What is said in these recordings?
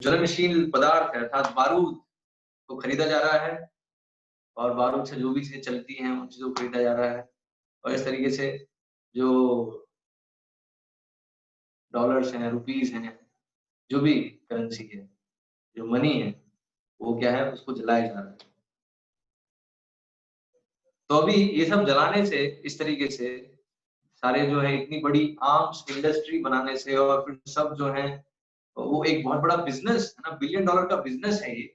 ज्वलनशील पदार्थ है अर्थात बारूद को खरीदा जा रहा है और बारूद से जो भी चीजें चलती हैं उन चीजों को खरीदा जा रहा है और इस तरीके से जो डॉलर्स हैं, रुपीस हैं, जो भी करेंसी है, जो मनी है, वो क्या है उसको जलाया जा रहा है। तो अभी ये सब जलाने से इस तरीके से सारे जो है इतनी बड़ी आर्म्स इंडस्ट्री बनाने से और फिर सब जो है वो एक बहुत बड़ा बिजनेस है ना, $1 बिलियन का बिजनेस है ये,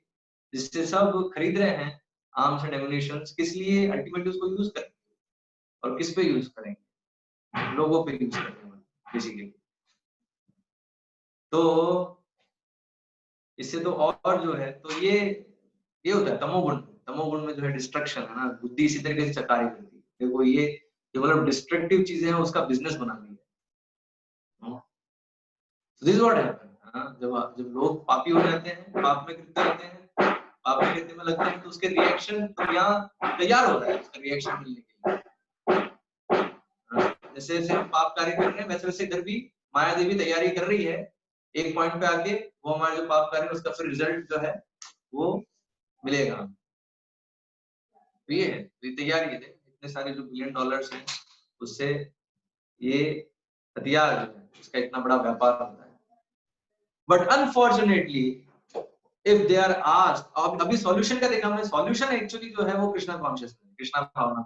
जिससे सब खरीद रहे हैं आर्म्स एंड एम्युनिशंस। किस लिए? अल्टीमेटली उसको यूज करेंगे और किस पे यूज करेंगे? लोगों पे यूज करेंगे बेसिकली। तो इससे तो और जो है तो ये होता है तमोगुण। तमोगुण में जो है डिस्ट्रक्शन है ना, बुद्धि इसी तरीके से कार्य करती है। देखो ये मतलब डिस्ट्रक्टिव चीजें हैं उसका बिजनेस बना लिया। This what happen. जब लोग पापी हो जाते हैं, पाप में कृत्य रहते हैं, पाप में कृत्य में लगते हैं, तो उसके रिएक्शन तो यहाँ तैयार होता है उसका रिएक्शन मिलने के लिए। जैसे जैसे हम पाप कार्य कर रहे हैं वैसे वैसे इधर भी माया देवी तैयारी कर रही है एक पॉइंट पे आके वो हमारे जो पाप कार्य है उसका फिर रिजल्ट जो है वो मिलेगा। तो ये है, तो ये तैयारी है। इतने सारे जो $1 बिलियन हैं उससे ये हथियार जो है इसका इतना बड़ा व्यापार होता है। But unfortunately if they are asked, अभी सॉल्यूशन का देखा हमने, सॉल्यूशन एक्चुअली जो है वो कृष्णा कॉन्शियसनेस, कृष्णा भावना।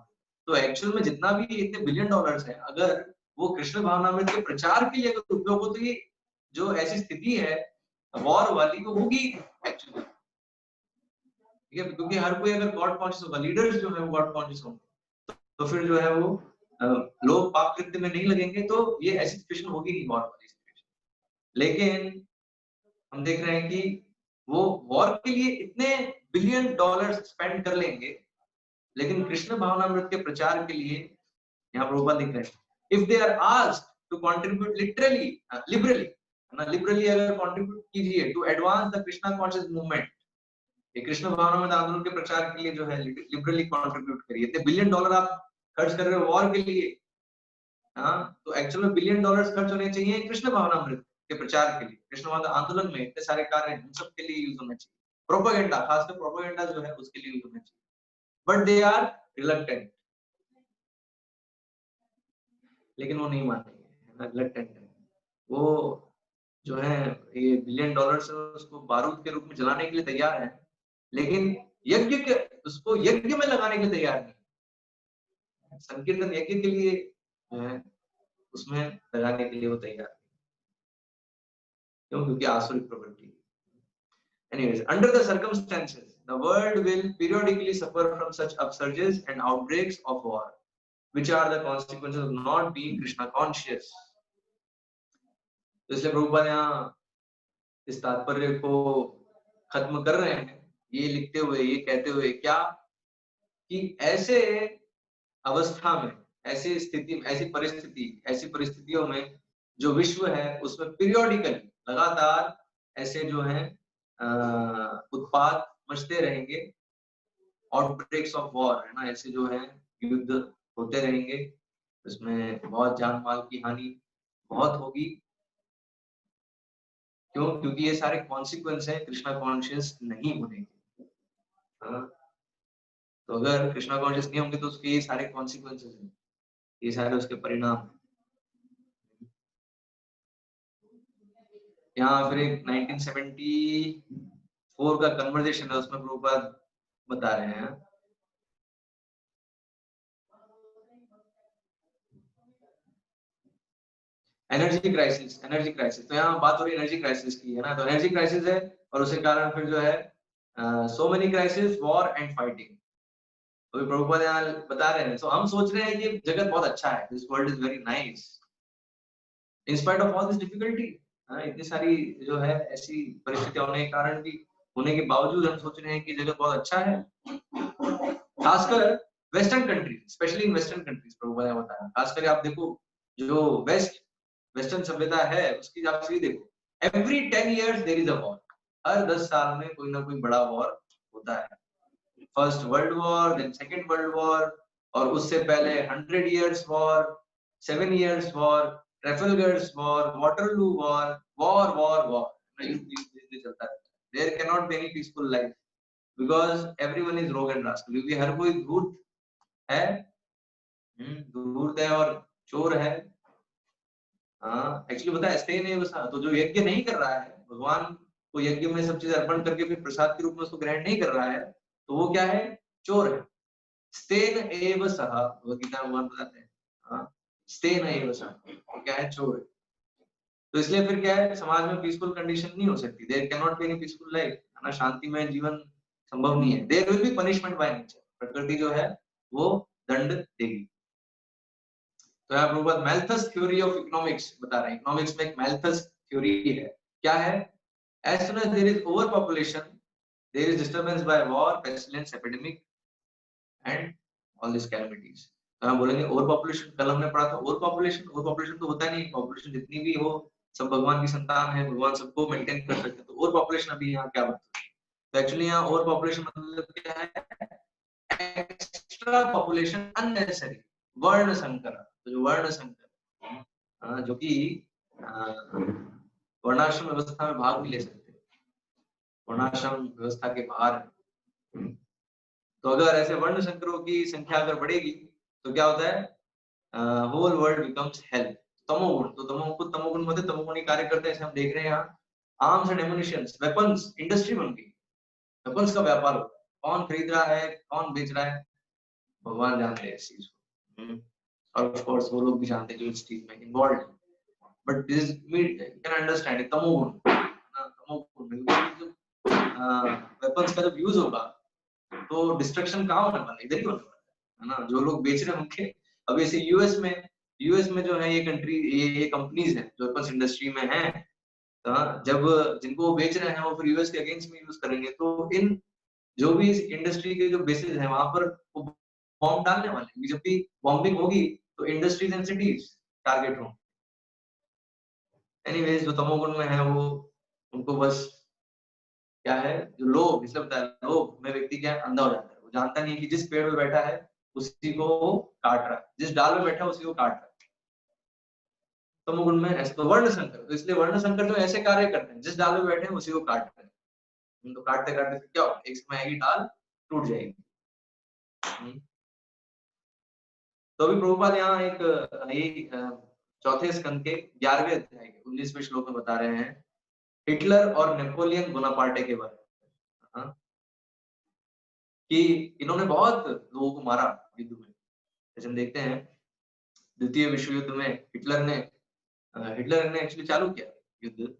तो एक्चुअल में जितना भी इतने $1 बिलियन है, अगर वो कृष्ण भावनामृत के प्रचार के लिए अगर उपयोग हो तो ये जो ऐसी स्थिति है वॉर वाली वो होगी एक्चुअली। ठीक है, क्योंकि हर कोई अगर गॉड कॉन्शियस होगा, लीडर्स जो है वो गॉड कॉन्शियस होंगे, तो फिर जो है वो लोग पाप कृत्य में नहीं लगेंगे, तो ये ऐसी सिचुएशन होगी नहीं वॉर वाली सिचुएशन। लेकिन हम देख रहे हैं कि वो वॉर के लिए इतने $1 बिलियन स्पेंड कर लेंगे, लेकिन कृष्ण भावनामृत के प्रचार के लिए यहाँ प्रभुपाद लिख रहे हैं if they are asked to contribute literally liberally, है ना, लिबरली अगर कंट्रीब्यूट कीजिए to advance the Krishna conscious movement, ये कृष्ण भावनामृत आंदोलन के प्रचार के लिए जो है लिबरली कंट्रीब्यूट करिए। इतने $1 बिलियन आप खर्च कर रहे हो वॉर के लिए, हाँ, तो एक्चुअल में $1 बिलियन खर्च होने चाहिए कृष्ण भावनामृत के प्रचार के लिए। कृष्ण भावना आंदोलन में इतने सारे कार्य हैं, उन सब के लिए यूज होना चाहिए। प्रोपेगेंडा, खासकर प्रोपेगेंडा जो है उसके लिए यूज होना चाहिए, बट दे आर रिलक्टेंट। लेकिन वो नहीं मानेंगे, रिलक्टेंट है वो जो है। ये $1 बिलियन उसको बारूद के रूप में जलाने के लिए तैयार है, लेकिन यज्ञ के उसको यज्ञ में लगाने के लिए तैयार नहीं। संकीर्तन यज्ञ के लिए जो है उसमें लगाने के लिए वो तैयार। क्यों? क्योंकि आसुरिक प्रवृत्ति। Anyways, under the circumstances, the world will periodically suffer from such upsurges and outbreaks of war, which are the consequences of not being Krishna conscious. तो इसलिए प्रभुपाद यहाँ इस तात्पर्य को खत्म कर रहे हैं, ये लिखते हुए, ये कहते हुए क्या कि ऐसे अवस्था में, ऐसी स्थिति, ऐसी परिस्थितियों में जो विश्व है उसमें पीरियोडिकली लगातार ऐसे जो है उत्पाद मचते रहेंगे, आउटब्रेक्स ऑफ वॉर, है ना, ऐसे जो है युद्ध होते रहेंगे, इसमें बहुत जान माल की हानि बहुत होगी। क्यों? क्योंकि ये सारे कॉन्सिक्वेंस हैं कृष्णा कॉन्शियस नहीं होने के। तो अगर कृष्णा कॉन्शियस नहीं होंगे तो उसके ये सारे कॉन्सिक्वेंसेस हैं, ये सारे उसके परिणाम। यहाँ फिर एक 1974 का कन्वर्सेशन है, उसमें प्रभुपाद बता रहे हैं एनर्जी क्राइसिस। तो यहाँ बात हो रही है एनर्जी क्राइसिस की, है ना। तो एनर्जी क्राइसिस है और उसके कारण फिर जो है so many crisis, war and fighting. तो प्रभुपाद यहाँ बता रहे हैं। तो हम सोच रहे हैं कि जगत बहुत अच्छा है, this world is very nice in spite of all this difficulty. इतनी सारी जो है ऐसी परिस्थितियां होने के कारण भी, होने के बावजूद हम सोच रहे हैं कि जगत बहुत अच्छा है। खासकर western countries, specially in western countries, Prabhupada ने बताया। खासकर आप देखो जो वेस्टर्न सभ्यता है उसकी आप सीधी देखो, every 10 years there is a war. हर 10 साल में कोई ना कोई बड़ा वॉर होता है। First world war, then second world war, और उससे पहले 100 years war, 7 years war, Trafalgar's war, Waterloo war, war war war. युद्ध चलता रहता है। There can not be any peaceful life because everyone is rogue and rascal, क्योंकि हर कोई धूर्त है, धूर्त है और चोर है। हाँ एक्चुअली पता है स्टे नहीं बसा, तो जो यज्ञ नहीं कर रहा है, भगवान को यज्ञ में सब चीज अर्पण करके फिर प्रसाद के रूप में उसको ग्रहण नहीं कर रहा है, तो वो क्या है, चोर है। स्तेन एव सह, भगवद गीता में भगवान बताते हैं, हाँ स्तेन एव सह, वो क्या है, चोर है। तो इसलिए फिर क्या है, समाज में पीसफुल कंडीशन नहीं हो सकती, there can not be any peaceful life, है ना, शांतिमय जीवन संभव नहीं है। There will be punishment by nature, प्रकृति जो है वो दंड देगी। तो यहाँ Prabhupada Malthus theory of economics बता रहे हैं, इकोनॉमिक्स में एक मैल्थस थ्योरी है, क्या है, as soon as there is overpopulation, there is disturbance by war, pestilence, epidemic and all these calamities। तो हम बोलेंगे ओवर पॉपुलेशन, कल हमने पढ़ा था ओवर पॉपुलेशन तो होता नहीं, पॉपुलेशन जितनी भी हो सब भगवान की संतान है, भगवान सबको मेंटेन कर सकते हैं, तो ओवर पॉपुलेशन अभी यहाँ क्या बात है। तो एक्चुअली यहाँ ओवर पॉपुलेशन मतलब क्या है, एक्स्ट्रा पॉपुलेशन अननेसेसरी, वर्ण संकर, तो जो वर्ण संकर जो कि वर्णाश्रम व्यवस्था में भाग भी ले सकते हैं, वर्णाश्रम व्यवस्था के बाहर है। तो अगर ऐसे वर्ण संकरों की संख्या अगर बढ़ेगी तो क्या होता है, होल वर्ल्ड बिकम्स हेल। तमोगुण, तो तमोगुण मतलब तमोगुणी कार्य करते हैं, हम देख रहे हैं यहाँ आर्म्स एंड एमुनिशंस, वेपन्स इंडस्ट्री बन गई, वेपन्स का व्यापार होता है, कौन खरीद रहा है कौन बेच रहा है भगवान जानते हैं इस चीज को, और ऑफ कोर्स वो लोग भी जानते हैं जो इस चीज में इन्वॉल्व है, but this we can understand tamoguna, तमोगुण में वेपन्स का जब यूज होगा तो डिस्ट्रक्शन कहाँ होने वाला है, इधर ही होने वाला है ना, जो लोग बेच रहे होंगे। अब ऐसे यूएस में जो है ये कंट्री, ये कंपनीज हैं जो वेपन्स इंडस्ट्री में हैं, तो जब जिनको वो बेच रहे हैं वो फिर यूएस के अगेंस्ट में यूज करेंगे, तो इन जो भी इस इंडस्ट्री के जो बेसिस हैं वहां पर वो बॉम्ब डालने वाले हैं, जब भी बॉम्बिंग होगी तो इंडस्ट्रीज एंड सिटीज टारगेट होंगे। एनीवेज जो तमोगुण में है वो, उनको बस क्या है, जो लोभ, इसलिए बताया लोभ में व्यक्ति क्या है, अंधा हो जाता है, वो जानता नहीं है कि जिस पेड़ पे बैठा है उसी को वो काट रहा है, जिस डाल में बैठा है उसी को काट रहा है। तमोगुण में ऐसे, तो वर्ण संकर, तो इसलिए वर्ण संकर जो ऐसे कार्य करते हैं, जिस डाल में बैठे हैं उसी को काट रहे हैं, तो काटते काटते फिर क्या होगा, एक समय आएगी डाल टूट जाएगी। तो अभी प्रभुपाद यहाँ एक चौथे स्कंद के 11वें अध्याय के 19वें श्लोक में बता रहे हैं हिटलर और नेपोलियन बोनापार्टे के बारे में, कि इन्होंने बहुत लोगों को मारा युद्ध में। जैसे हम देखते हैं द्वितीय विश्व युद्ध में हिटलर ने एक्चुअली चालू किया युद्ध,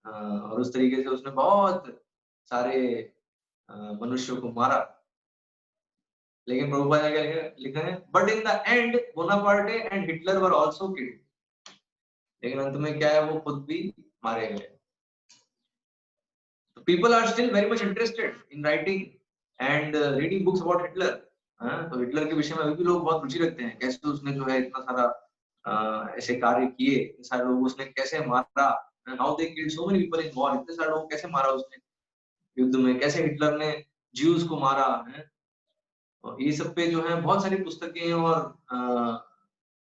और उस तरीके से उसने बहुत सारे मनुष्यों को मारा, लेकिन प्रभुपाद ने क्या लिखा है, but in the end Bonaparte and Hitler were also killed, लेकिन अंत में क्या है, वो खुद भी मारे गए। तो people are still very much interested in writing and reading books about Hitler. तो हिटलर के विषय में अभी भी लोग बहुत रुचि रखते हैं, कैसे उसने जो है इतना सारा ऐसे कार्य किए, सारे लोग उसने कैसे मारा, how they killed so many people in war, इतने सारे लोग कैसे मारा उसने युद्ध में, कैसे हिटलर ने ज्यूज को मारा है। और ये सब पे जो है बहुत सारी पुस्तकें और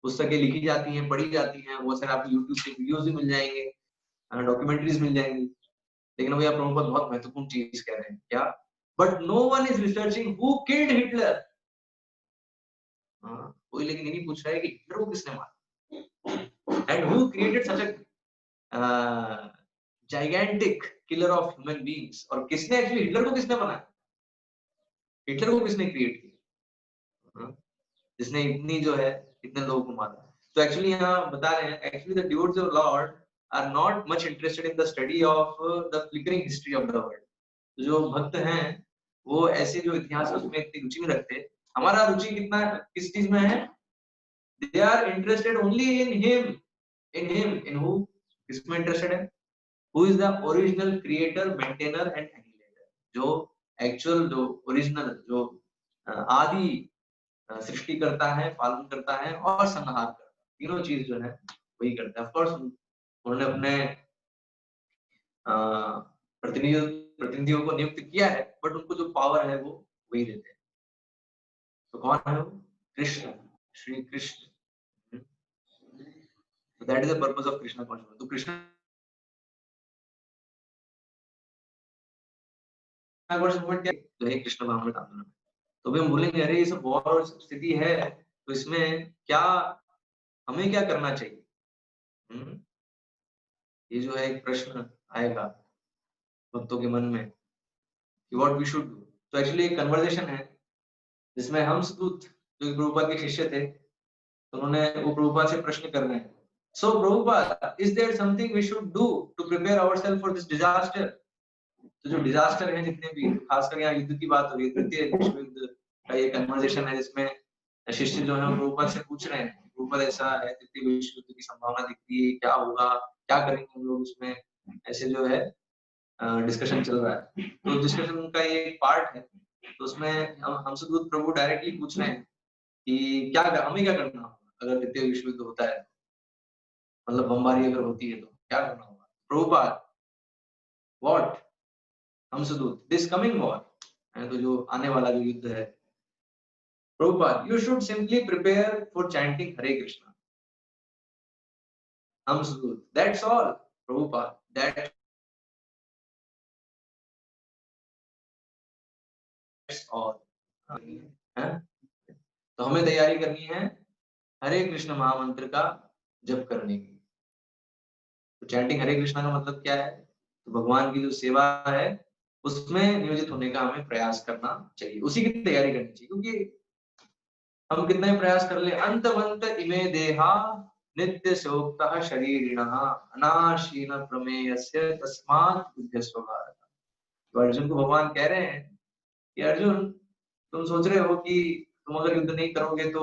पुस्तकें लिखी जाती हैं, पढ़ी जाती हैं, बहुत सारे आपको यूट्यूब पे वीडियोस भी मिल जाएंगे, डॉक्यूमेंट्रीज मिल जाएंगी। लेकिन अभी आप प्रभुपाद बहुत महत्वपूर्ण चीज कह रहे हैं, क्या, but no one is researching who killed Hitler. कोई लेकिन ये नहीं पूछ रहा है कि हिटलर को किसने मारा, and who created such a gigantic killer of human beings, और किसने एक्चुअली हिटलर को किसने बनाया, हिटलर को किसने क्रिएट किया, जिसने इतनी जो है इतने लोगों को मारा। तो एक्चुअली यहाँ बता रहे हैं, actually the devotees of lord are not much interested in the study of the flickering history of the world. जो भक्त हैं वो ऐसे जो इतिहास है उसमें इतनी रुचि नहीं रखते। हमारा रुचि कितना किस चीज में है, they are interested only in who, किसमें इंटरेस्टेड है, who is the original creator, maintainer and animator, जो एक्चुअल, जो ओरिजिनल, जो आदि सृष्टि करता है, पालन करता है और संहार करता है, तीनों चीज जो है वही करता है। ऑफ कोर्स उन्होंने अपने प्रतिनिधियों प्रतिनिधियों को नियुक्त किया है, बट उनको जो पावर है वो वही देते हैं। तो कौन है वो, Krishna, Shri Krishna. That is the purpose of Krishna consciousness. तो कृष्ण मूवमेंट क्या तो है कृष्ण भावनामृत आंदोलन। तो भी हम बोलेंगे अरे ये सब वॉर और स्थिति है तो इसमें क्या हमें क्या करना चाहिए? ये जो है एक प्रश्न आएगा भक्तों के मन में कि व्हाट वी शुड डू। तो एक्चुअली एक कन्वर्सेशन है जिसमें हंसदूत जो प्रभुपाद के शिष्य थे तो उन्होंने वो प्रभुपाद से प्रश्न कर रहे हैं, so Prabhupada is there something we should do to prepare ourselves for this disaster? तो जो डिजास्टर है जितने भी खासकर यहाँ युद्ध की बात हो रही है, तृतीय विश्व युद्ध का ये कन्वर्सेशन है जिसमें शिष्य जो है प्रभुपाद से पूछ रहे हैं, प्रभुपाद ऐसा है तृतीय विश्व युद्ध की संभावना दिखती है, क्या होगा, क्या करेंगे हम लोग उसमें, ऐसे जो है डिस्कशन चल रहा है। तो डिस्कशन का ये एक पार्ट है तो उसमें हमसे दूत प्रभु डायरेक्टली पूछ रहे हैं कि क्या हमें क्या करना होगा अगर तृतीय विश्व युद्ध होता है, मतलब बमबारी अगर होती है तो क्या करना होगा? प्रभुपाद व्हाट हमसे दूत दिस कमिंग वॉर, तो जो आने वाला जो युद्ध है, Prabhupada you should simply prepare for chanting Hare Krishna. हमसे दूत that's all Prabhupada, that's all. तो हमें तैयारी करनी है हरे कृष्ण महामंत्र का जप करने की। तो चैंटिंग हरे कृष्णा का मतलब क्या है? तो भगवान की जो सेवा है उसमें नियोजित होने का हमें प्रयास करना चाहिए, उसी की तैयारी करनी चाहिए। क्योंकि हम कितना ही प्रयास कर ले, अंतवंत इमे देहा नित्य शोक्तः शरीरिणः अनाशीन प्रमेयस्य तस्मात् बुद्ध्यस्व भारत। तो अर्जुन को भगवान कह रहे हैं कि अर्जुन तुम सोच रहे हो कि तुम अगर युद्ध नहीं करोगे तो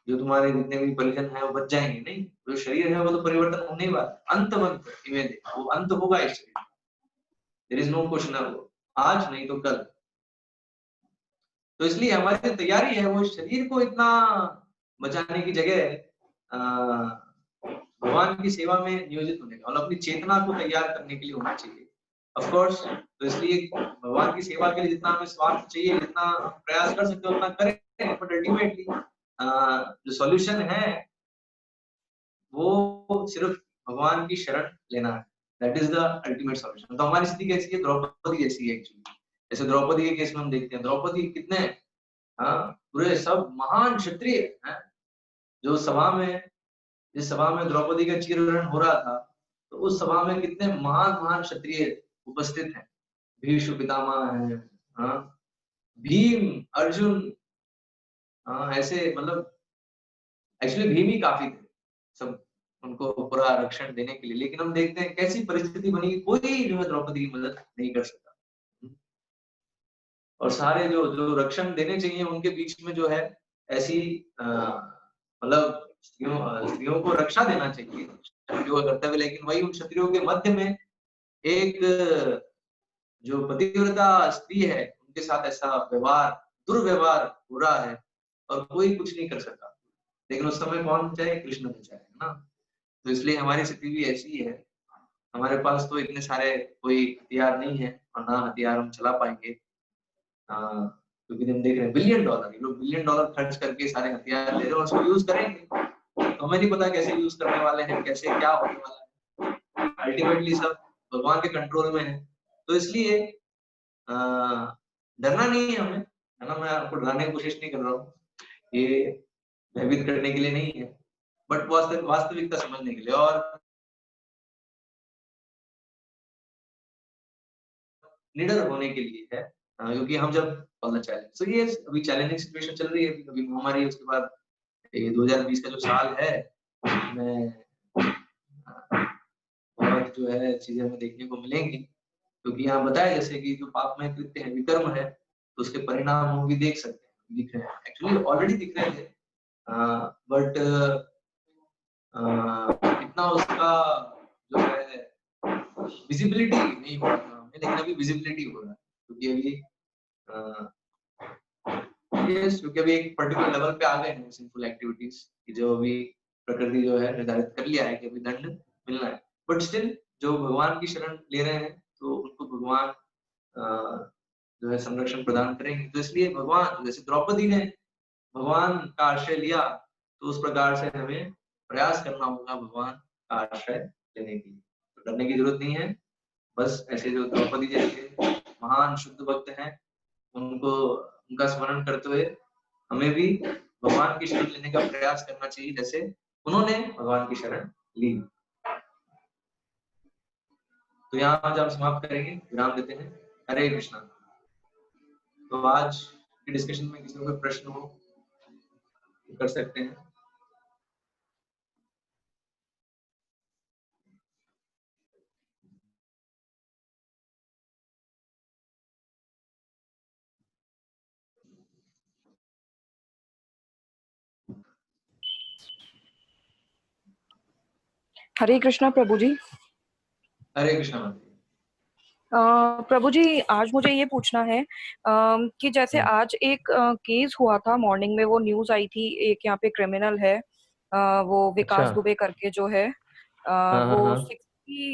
जो तुम्हारे जितने भी परिजन है वो बच जाएंगे, नहीं, जो शरीर है वो तो परिवर्तन होने ही वाला, अंतवंत इमे देहा, वो अंत होगा इस शरीर, देयर इज नो क्वेश्चन, आज नहीं तो कल। तो इसलिए हमारी जो तैयारी है वो शरीर को इतना बचाने की जगह भगवान की सेवा में नियोजित होने का, मतलब अपनी चेतना को तैयार करने के लिए होना चाहिए ऑफ कोर्स। तो इसलिए भगवान की सेवा के लिए जितना हमें स्वार्थ चाहिए, जितना प्रयास कर सकते हो उतना करें, बट अल्टीमेटली जो सॉल्यूशन है वो सिर्फ भगवान की शरण लेना है, that is the ultimate solution. तो हमारी स्थिति कैसी है? द्रौपदी जैसी है एक्चुअली। जैसे द्रौपदी के केस में हम देखते हैं, द्रौपदी कितने पूरे सब महान क्षत्रिय हैं, जो सभा में, जिस सभा में द्रौपदी का चीरहरण हो रहा था, तो उस सभा में कितने महान महान क्षत्रिय उपस्थित हैं, भीष्म पितामह है, भीम, अर्जुन, ऐसे मतलब एक्चुअली भीम ही काफी थे सब उनको पूरा रक्षण देने के लिए। लेकिन हम देखते हैं कैसी परिस्थिति बनी, कोई जो है द्रौपदी की मदद नहीं कर सका, और सारे जो जो रक्षण देने चाहिए उनके बीच में जो है ऐसी मतलब स्त्रियों को रक्षा देना चाहिए क्षत्रियों का कर्तव्य, लेकिन वही उन क्षत्रियों के मध्य में एक जो पतिव्रता स्त्री है उनके साथ ऐसा व्यवहार, दुर्व्यवहार हो रहा है और कोई कुछ नहीं कर सका। लेकिन उस समय कौन बचाए? कृष्ण बचाए, है ना। तो इसलिए हमारी स्थिति भी ऐसी ही है, हमारे पास तो इतने सारे कोई हथियार नहीं है और ना हथियार हम चला पाएंगे, क्योंकि हम देख रहे हैं $1 बिलियन, ये लोग $1 बिलियन खर्च करके सारे हथियार ले रहे हैं और उसको यूज करेंगे, तो हमें नहीं पता कैसे यूज करने वाले हैं, कैसे क्या होने वाला है, अल्टीमेटली सब भगवान के कंट्रोल में है। तो इसलिए डरना नहीं है हमें, है ना। मैं आपको डराने की कोशिश नहीं कर रहा हूँ, ये भयभीत करने के लिए नहीं है, बट वास्तविकता समझने के लिए और निडर होने के लिए है, क्योंकि हम जब चैलेंज, तो ये अभी चैलेंजिंग सिचुएशन चल रही है, अभी महामारी, उसके बाद ये 2020 का जो साल है उसमें बहुत जो है चीजें हमें देखने को मिलेंगी, क्योंकि यहाँ बताया जैसे कि जो पापमय कृत्य है, विकर्म है, तो उसके परिणाम हम भी देख सकते हैं, दिख रहे हैं, एक्चुअली ऑलरेडी दिख रहे थे, बट इतना उसका जो है विजिबिलिटी नहीं हो रहा था हमें, लेकिन अभी विजिबिलिटी हो रहा है, क्योंकि अभी क्योंकि अभी एक पर्टिकुलर लेवल पे आ गए हैं सिंफुल एक्टिविटीज की, जो अभी प्रकृति जो है निर्धारित कर लिया है कि अभी दंड मिलना है, बट स्टिल जो भगवान की शरण ले रहे हैं तो उनको भगवान जो है संरक्षण प्रदान करेंगे। तो इसलिए भगवान, जैसे द्रौपदी ने भगवान का आश्रय लिया, तो उस प्रकार से हमें प्रयास करना होगा भगवान का आश्रय लेने के लिए। तो डरने की जरूरत नहीं है, बस ऐसे जो द्रौपदी जैसे महान शुद्ध भक्त हैं, उनको उनका स्मरण करते हुए हमें भी भगवान की शरण लेने का प्रयास करना चाहिए, जैसे उन्होंने भगवान की शरण ली। तो यहाँ आज हम समाप्त करेंगे, विराम देते हैं। हरे कृष्णा। तो आज की डिस्कशन में किसी को कोई प्रश्न हो तो कर सकते हैं। हरे कृष्णा प्रभु जी। हरे कृष्णा। प्रभु जी, आज मुझे ये पूछना है कि जैसे आज एक केस हुआ था, मॉर्निंग में वो न्यूज आई थी, एक यहाँ पे क्रिमिनल है, वो विकास अच्छा। दुबे करके जो है, वो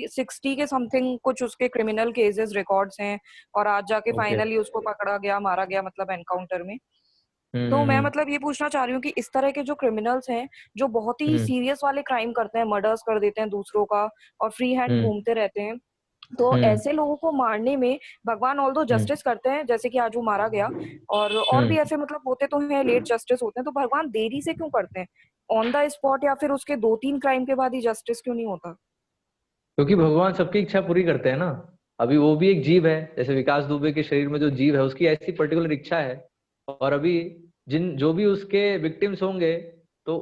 60 के समथिंग कुछ उसके क्रिमिनल केसेस रिकॉर्ड्स हैं, और आज जाके फाइनली उसको पकड़ा गया, मारा गया, मतलब एनकाउंटर में। तो मैं मतलब ये पूछना चाह रही हूँ कि इस तरह के जो क्रिमिनल्स हैं, जो बहुत ही सीरियस वाले क्राइम करते हैं, मर्डर्स कर देते हैं दूसरों का और फ्री हैंड घूमते रहते हैं, तो ऐसे लोगों को मारने में भगवान ऑल्दो जस्टिस करते हैं, जैसे कि आज वो मारा गया, और भी ऐसे मतलब होते तो हैं, लेट जस्टिस होते हैं, तो भगवान देरी से क्यों करते हैं? ऑन द स्पॉट या फिर उसके 2-3 क्राइम के बाद ही जस्टिस क्यों नहीं होता? क्योंकि भगवान सबकी इच्छा पूरी करते हैं ना। अभी वो भी एक जीव है, जैसे विकास दुबे के शरीर में जो जीव है उसकी ऐसी पर्टिकुलर इच्छा है, और अभी जो भी उसके विक्टिम्स होंगे तो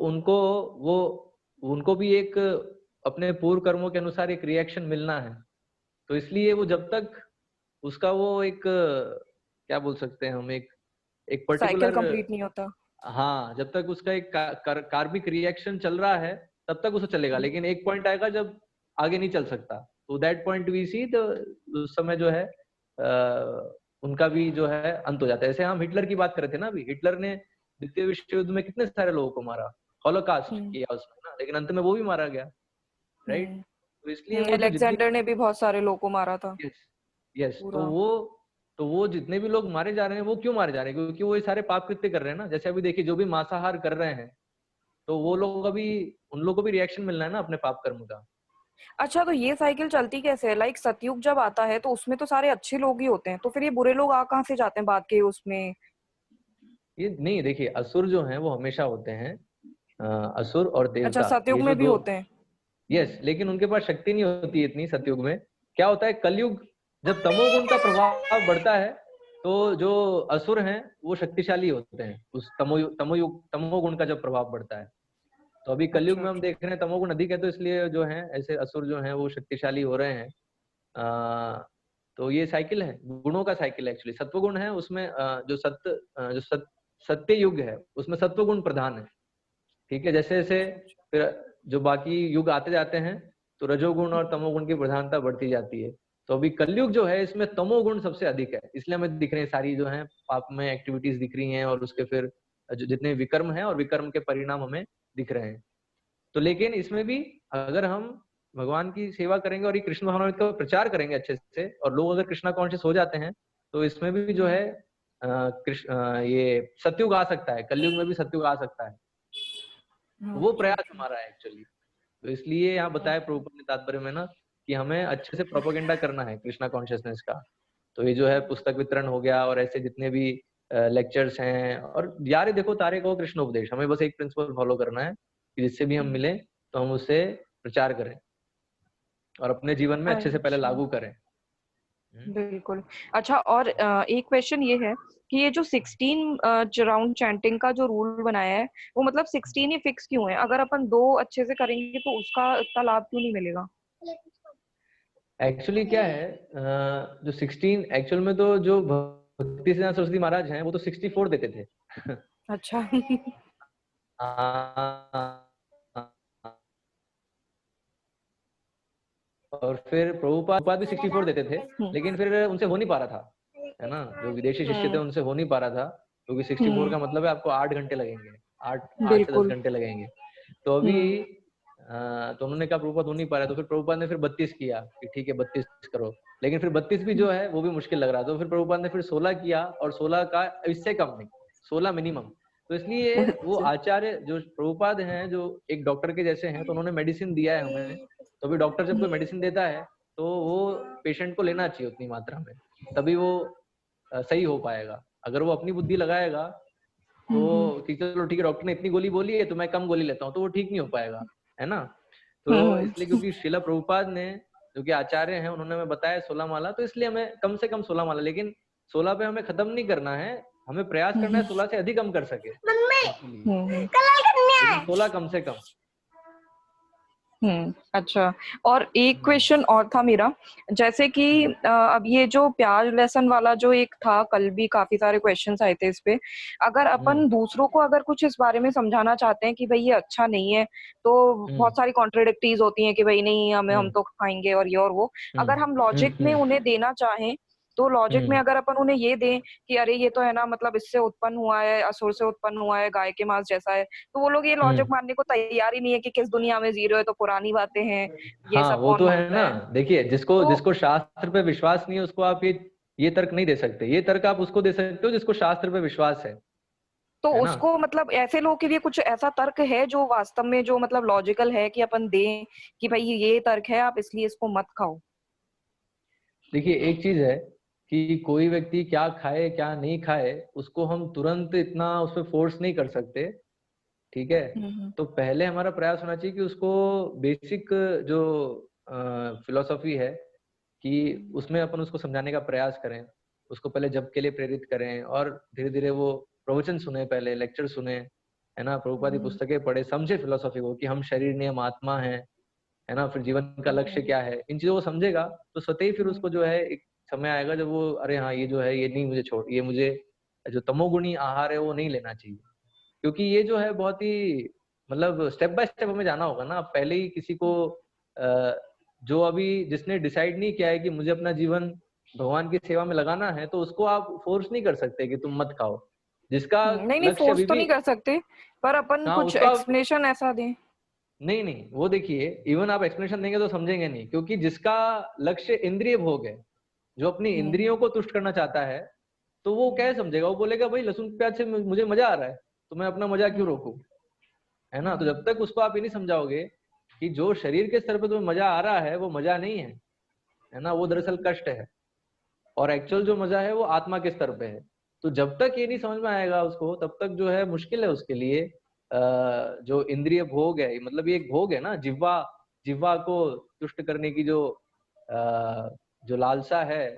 उनको भी एक अपने पूर्व कर्मों के अनुसार एक रिएक्शन मिलना है। तो इसलिए वो जब तक उसका वो एक क्या बोल सकते हैं हम, एक साइकिल पर्टिकुलर, कंप्लीट नहीं होता। हाँ, जब तक उसका एक कार्मिक रिएक्शन चल रहा है तब तक उसे चलेगा, लेकिन एक पॉइंट आएगा जब आगे नहीं चल सकता, तो दैट पॉइंट वी सी, तो उस समय जो है उनका भी जो है अंत हो जाता है। जैसे हम हिटलर की बात कर रहे थे ना, अभी हिटलर ने द्वितीय विश्व युद्ध में कितने सारे लोगों को मारा, हॉलोकास्ट किया उसमें ना, लेकिन अंत में वो भी मारा गया, राइट। तो इसलिए वो जो जितनी, अलेक्जेंडर ने भी बहुत सारे लोगों को मारा था। यस, तो वो जितने भी लोग मारे जा रहे हैं, वो क्यों मारे जा रहे हैं? क्योंकि वो ये सारे पाप कृत्य कर रहे हैं ना। जैसे अभी देखिए, जो भी मांसाहार कर रहे हैं, तो वो लोग अभी, उन लोगों को भी रिएक्शन मिलना है ना अपने पाप कर्म का। अच्छा, तो ये साइकिल चलती कैसे है? लाइक सतयुग जब आता है तो उसमें तो सारे अच्छे लोग ही होते हैं, तो फिर ये बुरे लोग आ कहाँ से जाते हैं बाद के उसमें? ये नहीं, देखिए, असुर जो हैं वो हमेशा होते हैं, असुर और अच्छा, देवता, सतयुग ये जो में भी दो, होते हैं। यस, लेकिन उनके पास शक्ति नहीं होती है इतनी सतयुग में। क्या होता है, कलयुग जब तमोगुण का प्रभाव बढ़ता है, तो जो असुर हैं वो शक्तिशाली होते हैं उस तमोगुण का जब प्रभाव बढ़ता है। तो अभी कलयुग में हम देख रहे हैं तमोगुण अधिक है, तो इसलिए जो है ऐसे असुर जो हैं वो शक्तिशाली हो रहे हैं। तो ये साइकिल है, गुणों का साइकिल है एक्चुअली। सत्वगुण है उसमें, सत्य युग है उसमें सत्वगुण प्रधान है, ठीक है। जैसे जैसे फिर जो बाकी युग आते जाते हैं, तो रजोगुण और तमोगुण की प्रधानता बढ़ती जाती है। तो अभी कलयुग जो है इसमें तमोगुण सबसे अधिक है, इसलिए हमें दिख रहे हैं सारी जो है पाप में एक्टिविटीज दिख रही हैं, और उसके फिर जो जितने विकर्म हैं और विकर्म के परिणाम हमें दिख रहे हैं। तो लेकिन इसमें भी अगर हम भगवान की सेवा करेंगे और ये कृष्ण भगवान का प्रचार करेंगे अच्छे से, और लोग अगर कृष्णा कॉन्शियस हो जाते हैं, तो इसमें भी जो है ये सतयुग आ सकता है, कलयुग में भी सतयुग आ सकता है। वो प्रयास हमारा है एक्चुअली। तो इसलिए यहाँ बताया प्रभुपाद ने तात्पर्य में ना, कि हमें अच्छे से प्रोपेगेंडा करना है कृष्णा कॉन्शियसनेस का। तो ये जो है पुस्तक वितरण हो गया, और ऐसे जितने भी लेक्चर्स हैं, और यार देखो तारे को कृष्ण उपदेश, हमें बस एक प्रिंसिपल फॉलो करना है कि जिससे भी हम मिले तो हम उससे प्रचार करें और अपने जीवन में अच्छे से पहले लागू करें। बिल्कुल। अच्छा, और एक क्वेश्चन ये है कि ये जो 16 राउंड चैंटिंग का जो रूल बनाया है, वो मतलब 16 ही फिक्स क्यों है? अगर अपन 2 अच्छे से करेंगे तो उसका इतना लाभ क्यों नहीं मिलेगा? एक्चुअली क्या है, जो 16 एक्चुअल में, तो जो भक्ति सिद्धांत सरस्वती महाराज हैं वो तो 64 देते थे। अच्छा। और फिर प्रभुपाद भी 64 देते थे, लेकिन फिर उनसे हो नहीं पा रहा था, है ना। जो विदेशी शिष्य थे उनसे हो नहीं पा रहा था, क्योंकि 64 का मतलब है आपको 8 घंटे लगेंगे, 8 से 10 घंटे लगेंगे। तो अभी तो उन्होंने कहा प्रभुपाद हो नहीं पा रहा, तो फिर प्रभुपाद ने फिर 32 किया कि ठीक है 32 करो, लेकिन फिर 32 भी जो है वो भी मुश्किल लग रहा, तो फिर प्रभुपाद ने फिर 16 किया, और 16 का इससे कम नहीं, 16 मिनिमम। तो इसलिए वो आचार्य जो प्रभुपाद हैं, जो एक डॉक्टर के जैसे हैं, तो उन्होंने मेडिसिन दिया है हमें। तो अभी डॉक्टर जब कोई मेडिसिन देता है, तो वो पेशेंट को लेना चाहिए उतनी मात्रा में, तभी वो सही हो पाएगा। अगर वो अपनी बुद्धि लगाएगा तो कि चलो ठीक है डॉक्टर ने इतनी गोली बोली है तो मैं कम गोली लेता हूँ, तो वो ठीक नहीं हो पाएगा, है ना। तो इसलिए क्योंकि श्रीला प्रभुपाद ने जो कि आचार्य हैं उन्होंने हमें बताया 16 माला, तो इसलिए हमें कम से कम 16 माला, लेकिन 16 पे हमें खत्म नहीं करना है, हमें प्रयास करना है 16 से अधिक हम कर सके, 16 कम से कम। अच्छा। और एक क्वेश्चन और था मेरा, जैसे कि अब ये जो प्याज लहसुन वाला जो एक था, कल भी काफी सारे क्वेश्चंस आए थे इस पे, अगर अपन दूसरों को अगर कुछ इस बारे में समझाना चाहते हैं कि भाई ये अच्छा नहीं है, तो बहुत सारी कॉन्ट्रडिक्टीज होती हैं कि भाई नहीं हमें, हम तो खाएंगे और ये और वो, अगर हम लॉजिक में उन्हें देना चाहें तो लॉजिक में अगर अपन उन्हें ये दें कि अरे ये तो है ना, मतलब इससे उत्पन्न हुआ है, असुर से उत्पन्न हुआ है, गाय के मांस जैसा है, तो वो लोग ये लॉजिक मानने को तैयार ही नहीं है कि किस दुनिया में जी रहे हो, तो पुरानी बातें हैं, ये हाँ सब वो कौन तो है मानता ना। है। देखिए जिसको तो जिसको शास्त्र पे विश्वास नहीं है उसको आप ये तर्क नहीं दे सकते। ये तर्क आप उसको दे सकते हो जिसको शास्त्र पे विश्वास है ना। उसको मतलब ऐसे लोगों के लिए कुछ ऐसा तर्क है जो वास्तव में जो मतलब लॉजिकल है कि अपन दें कि भाई ये तर्क है, आप इसलिए इसको मत खाओ। देखिए एक चीज है कि कोई व्यक्ति क्या खाए क्या नहीं खाए उसको हम तुरंत इतना उस पर फोर्स नहीं कर सकते, ठीक है। तो पहले हमारा प्रयास होना चाहिए कि उसको बेसिक जो फिलोसॉफी है कि उसमें अपन उसको समझाने का प्रयास करें, उसको पहले जप के लिए प्रेरित करें और धीरे धीरे वो प्रवचन सुने, पहले लेक्चर सुने, है ना, प्रभुपाद की पुस्तकें पढ़े, समझे फिलोसॉफी को कि हम शरीर नहीं हम आत्मा है ना, फिर जीवन का लक्ष्य क्या है, इन चीजों को समझेगा तो स्वतः ही फिर उसको जो है एक समय आएगा जब वो अरे हाँ ये जो है ये नहीं मुझे छोड़, ये मुझे जो तमोगुणी आहार है वो नहीं लेना चाहिए। क्योंकि ये जो है बहुत ही मतलब स्टेप बाय स्टेप हमें जाना होगा ना। पहले ही किसी को जो अभी जिसने डिसाइड नहीं किया है कि मुझे अपना जीवन भगवान की सेवा में लगाना है, तो उसको आप फोर्स नहीं कर सकते कि तुम मत खाओ। जिसका नहीं लक्ष्य फोर्स अभी तो भी, नहीं कर सकते, पर अपन हाँ कुछ उसका एक्सप्लेनेशन ऐसा दें। नहीं नहीं वो देखिए इवन आप एक्सप्लेनेशन देंगे तो समझेंगे नहीं, क्योंकि जिसका लक्ष्य इंद्रिय भोग है, जो अपनी इंद्रियों को तुष्ट करना चाहता है, तो वो क्या समझेगा, वो बोलेगा भाई लहसुन प्याज से मुझे मजा आ रहा है तो मैं अपना मजा क्यों रोकूं, है ना। तो जब तक उसको आप ये नहीं समझाओगे कि जो शरीर के स्तर पे तुम्हें मजा आ रहा है वो मजा नहीं है ना, वो दरअसल कष्ट है, और एक्चुअल जो मजा है वो आत्मा के स्तर पे है। तो जब तक ये नहीं समझ में आएगा उसको तब तक जो है मुश्किल है उसके लिए। जो इंद्रिय भोग है, मतलब ये एक भोग है ना, जिह्वा जिह्वा को तुष्ट करने की जो लालसा है,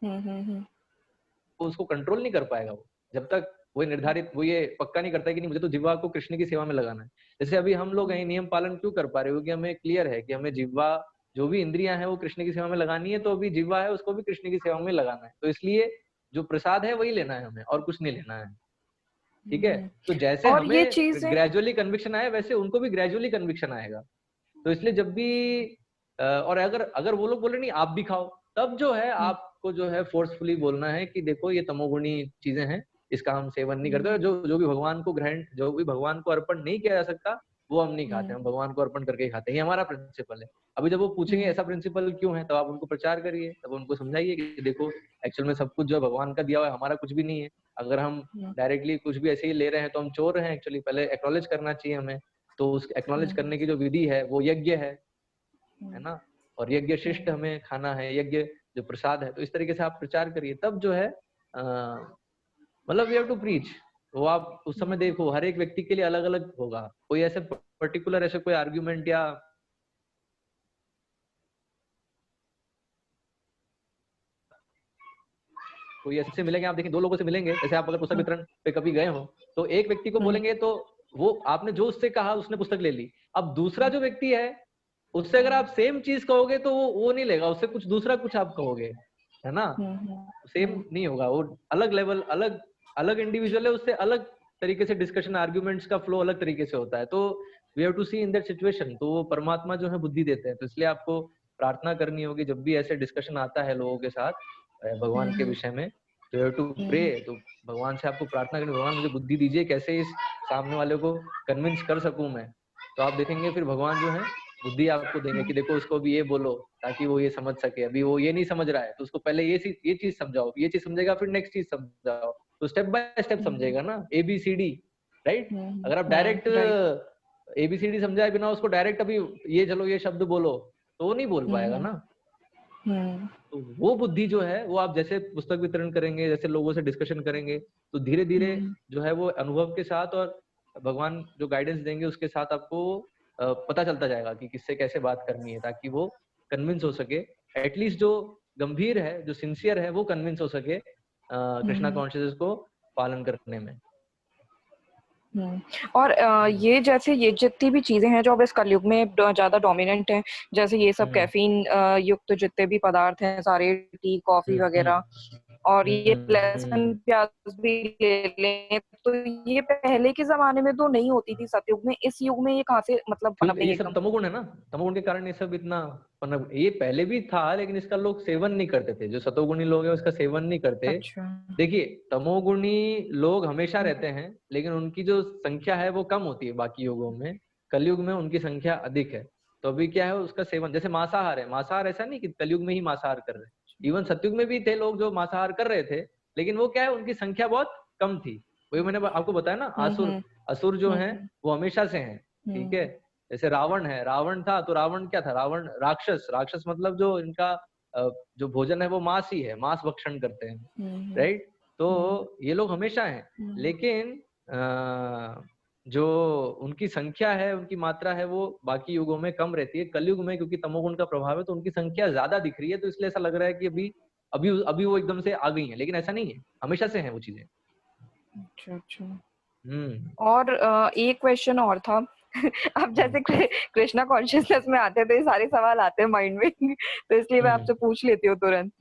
वो उसको कंट्रोल नहीं कर पाएगा वो, जब तक वो निर्धारित वो ये पक्का नहीं करता है कि नहीं मुझे तो जिह्वा को कृष्ण की सेवा में लगाना है। जैसे अभी हम लोग हैं नियम पालन क्यों कर पा रहे हो, क्योंकि हमें क्लियर है कि हमें जिह्वा जो भी इंद्रियां हैं वो कृष्ण की सेवा में लगानी है, तो अभी जिह्वा है उसको भी कृष्ण की सेवा में लगाना है, तो इसलिए जो प्रसाद है वही लेना है हमें और कुछ नहीं लेना है, ठीक है। तो जैसे और ये हमें चीजें ग्रेजुअली कन्विक्शन आया वैसे उनको भी ग्रेजुअली कन्विक्शन आएगा। तो इसलिए जब भी और अगर अगर वो लोग बोले नहीं आप भी खाओ, तब जो है आपको जो है फोर्सफुली बोलना है कि देखो ये तमोगुणी चीजें हैं, इसका हम सेवन नहीं करते, जो जो भी भगवान को ग्रहण, जो भी भगवान को अर्पण नहीं किया जा सकता वो हम नहीं खाते, हम भगवान को अर्पण करके ही खाते हैं, ये हमारा प्रिंसिपल है। अभी जब वो पूछेंगे ऐसा प्रिंसिपल क्यों है, तब आप उनको प्रचार करिए, तब उनको समझाइए कि देखो एक्चुअल में सब कुछ जो है भगवान का दिया हुआ है, हमारा कुछ भी नहीं है। अगर हम डायरेक्टली कुछ भी ऐसे ही ले रहे हैं तो हम चोर हैं एक्चुअली, पहले एक्नॉलेज करना चाहिए हमें। तो उस एक्नॉलेज करने की जो विधि है वो यज्ञ है ना, और यज्ञ शिष्ट हमें खाना है, यज्ञ जो प्रसाद है। तो इस तरीके से आप प्रचार करिए, तब जो है मतलब वी हैव टू प्रीच। वो आप उस समय देखो हर एक व्यक्ति के लिए अलग अलग होगा, कोई ऐसे पर्टिकुलर ऐसे कोई आर्ग्यूमेंट या कोई ऐसे मिलेंगे, आप देखिए दो लोगों से मिलेंगे, जैसे आप अगर पुस्तक वितरण पे कभी गए हो तो एक व्यक्ति को बोलेंगे तो वो आपने जो उससे कहा उसने पुस्तक ले ली, अब दूसरा जो व्यक्ति है उससे अगर आप सेम चीज कहोगे तो वो नहीं लेगा, उससे कुछ दूसरा कुछ आप कहोगे, है ना, सेम नहीं होगा, वो अलग लेवल अलग अलग इंडिविजुअल है, उससे अलग तरीके से डिस्कशन आर्ग्यूमेंट्स का फ्लो अलग तरीके से होता है। तो we have to see in that situation, तो वो परमात्मा जो है बुद्धि देते हैं। तो इसलिए आपको प्रार्थना करनी होगी जब भी ऐसे डिस्कशन आता है लोगों के साथ भगवान के विषय में, तो यू हैव टू प्रे, तो भगवान से आपको प्रार्थना करनी, भगवान मुझे बुद्धि दीजिए कैसे इस सामने वाले को कन्विंस कर सकूं मैं। तो आप देखेंगे फिर भगवान जो है बुद्धि आपको देंगे कि देखो उसको भी ये बोलो ताकि वो ये समझ सके, अभी वो ये नहीं समझ रहा है तो उसको पहले ये चीज समझाओ, ये चीज समझेगा फिर नेक्स्ट चीज समझाओ, तो स्टेप बाय स्टेप समझेगा ना, ABCD, राइट। अगर आप डायरेक्ट ABCD समझाए बिना उसको डायरेक्ट अभी ये चलो ये शब्द बोलो तो वो नहीं बोल पाएगा ना। तो वो बुद्धि जो है वो आप जैसे पुस्तक वितरण करेंगे, जैसे लोगों से डिस्कशन करेंगे, तो धीरे धीरे जो है वो अनुभव के साथ और भगवान जो गाइडेंस देंगे उसके साथ आपको पता चलता जाएगा कि किससे कैसे बात करनी है, ताकि वो कन्विंस हो सके, एटलीस्ट जो गंभीर है, जो सिंसियर है, वो कन्विंस हो सके कृष्णा कॉन्शियसनेस को पालन करने में। और ये जैसे ये जितनी भी चीजें हैं जो अब इस कलयुग में ज्यादा डोमिनेंट हैं, जैसे ये सब कैफीन युक्त जितने भी पदार्थ हैं सारे, टी कॉफी वगैरह, और ये लहसुन प्याज भी ले लें, तो ये पहले के जमाने में तो नहीं होती थी सतयुग में, इस युग में ये कहाँ से मतलब पनप गई ये सब तमोगुण है ना, तमोगुण के कारण ये सब इतना पनप, ये पहले भी था लेकिन इसका लोग सेवन नहीं करते थे, जो सतोगुणी लोग हैं उसका सेवन नहीं करते। अच्छा। देखिए तमोगुणी लोग हमेशा रहते हैं लेकिन उनकी जो संख्या है वो कम होती है बाकी युगों में, कलयुग में उनकी संख्या अधिक है। तो अभी क्या है, उसका सेवन, जैसे मांसाहार है, मांसाहार ऐसा नहीं कि कलयुग में ही मांसाहार कर रहे हैं, इवन सतयुग में भी थे लोग जो मांसाहार कर रहे थे, लेकिन वो क्या है, उनकी संख्या बहुत कम थी। वही मैंने आपको बताया ना, असुर जो है वो हमेशा से हैं, ठीक है। जैसे रावण है, रावण था तो रावण क्या था, रावण राक्षस, राक्षस मतलब जो इनका जो भोजन है वो मांस ही है, मांस भक्षण करते हैं, राइट। तो ये लोग हमेशा हैं, लेकिन जो उनकी संख्या है, उनकी मात्रा है, वो बाकी युगों में कम रहती है। कलयुग में क्योंकि तमोगुण का प्रभाव है तो उनकी संख्या ज्यादा दिख रही है, तो इसलिए ऐसा लग रहा है कि अभी अभी अभी वो एकदम से आ गई है, लेकिन ऐसा नहीं है, हमेशा से है वो चीजें। अच्छा। और एक क्वेश्चन और था अब जैसे कृष्णा कॉन्शियसनेस में आते हैं तो ये सारे सवाल आते हैं माइंड में तो इसलिए मैं आपसे पूछ लेती हूँ तुरंत।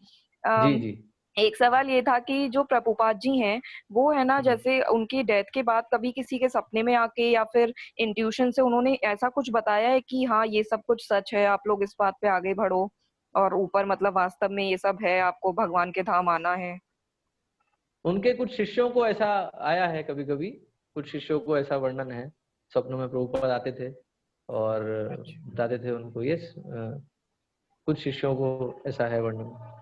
जी जी। एक सवाल ये था कि जो प्रभुपाद जी हैं वो है ना, जैसे उनकी डेथ के बाद कभी किसी के सपने में आके या फिर इंट्यूशन से उन्होंने ऐसा कुछ बताया है कि हाँ ये सब कुछ सच है, आप लोग इस बात पे आगे बढ़ो और ऊपर मतलब वास्तव में ये सब है, आपको भगवान के धाम आना है? उनके कुछ शिष्यों को ऐसा आया है, कभी कभी कुछ शिष्यों को ऐसा वर्णन है, सपनों में प्रभुपाद आते थे और बताते थे उनको, ये कुछ शिष्यों को ऐसा है वर्णन।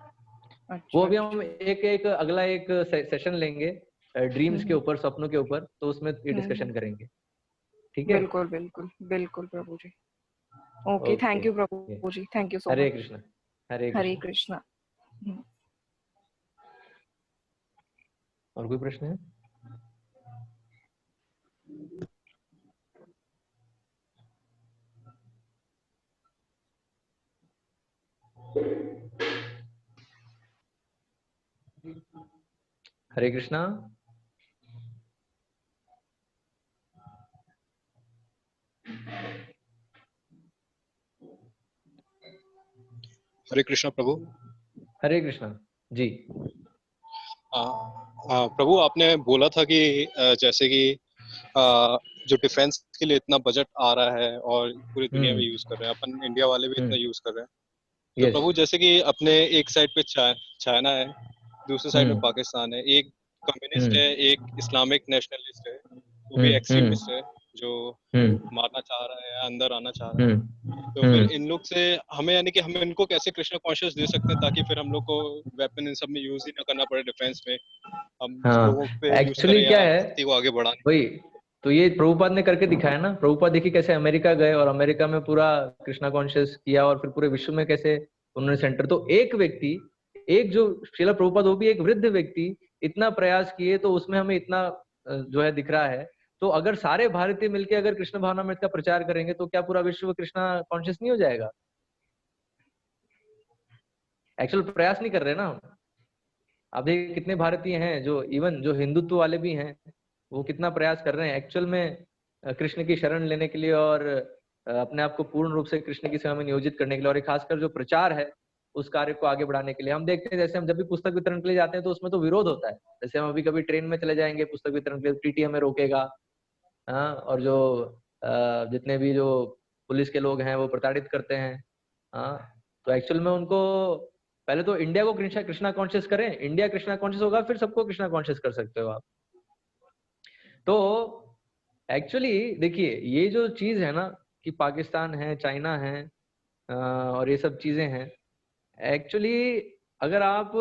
वो अभी हम एक अगला एक सेशन लेंगे ड्रीम्स के ऊपर, सपनों के ऊपर, तो उसमें ये डिस्कशन करेंगे, ठीक है। बिल्कुल बिल्कुल बिल्कुल Prabhu ji. Okay, thank you Prabhu ji, thank you so much. Hare Krishna. Hare Krishna. और कोई प्रश्न है? हरे कृष्णा। हरे कृष्णा प्रभु। हरे कृष्णा जी। प्रभु आपने बोला था कि जैसे कि जो डिफेंस के लिए इतना बजट आ रहा है और पूरी दुनिया में यूज कर रहे हैं, अपन इंडिया वाले भी इतना यूज कर रहे हैं, तो प्रभु जैसे कि अपने एक साइड पे चाइना है, दूसरे साइड में पाकिस्तान है, एक कम्युनिस्ट है, एक इस्लामिक नेशनलिस्ट है, वो भी एक्सट्रीमिस्ट है जो मारना चाह रहा है, अंदर आना चाह रहा है। तो फिर इन लोग से हमें, यानी कि हम इनको कैसे कृष्णा कॉन्शियस दे सकते हैं ताकि फिर हम लोग को वेपन इन सब में यूज ही ना करना पड़े, डिफेंस में हम लोगों पे यूज करें क्या या है भक्ति को आगे बढ़ाने। वही तो ये प्रभुपाद ने करके दिखाया ना। प्रभुपाद देखिए कैसे अमेरिका गए और अमेरिका में पूरा कृष्णा कॉन्शियस किया और फिर पूरे विश्व में कैसे उन्होंने सेंटर, तो एक व्यक्ति, एक जो श्रीला प्रभुपाद, वो भी एक वृद्ध व्यक्ति, इतना प्रयास किए, तो उसमें हमें इतना जो है दिख रहा है। तो अगर सारे भारतीय मिलकर अगर कृष्ण भावनामृत का प्रचार करेंगे तो क्या पूरा विश्व कृष्णा कॉन्शियस नहीं हो जाएगा? एक्चुअल प्रयास नहीं कर रहे ना। आप देखिए कितने भारतीय हैं जो इवन जो हिंदुत्व वाले भी हैं, वो कितना प्रयास कर रहे हैं एक्चुअल में कृष्ण की शरण लेने के लिए और अपने आप को पूर्ण रूप से कृष्ण की सेवा में नियोजित करने के लिए, और खासकर जो प्रचार है उस कार्य को आगे बढ़ाने के लिए। हम देखते हैं जैसे हम जब भी पुस्तक वितरण के लिए जाते हैं तो उसमें तो विरोध होता है। जैसे हम अभी कभी ट्रेन में चले जाएंगे पुस्तक वितरण के लिए, टीटी हमें रोकेगा, और जो जितने भी जो पुलिस के लोग हैं वो प्रताड़ित करते हैं। तो एक्चुअल में उनको पहले तो इंडिया को कृष्णा कॉन्शियस करें, इंडिया कृष्णा कॉन्शियस होगा फिर सबको कृष्णा कॉन्शियस कर सकते हो आप। तो एक्चुअली देखिए ये जो चीज है ना कि पाकिस्तान है, चाइना है और ये सब चीजें हैं, एक्चुअली अगर आप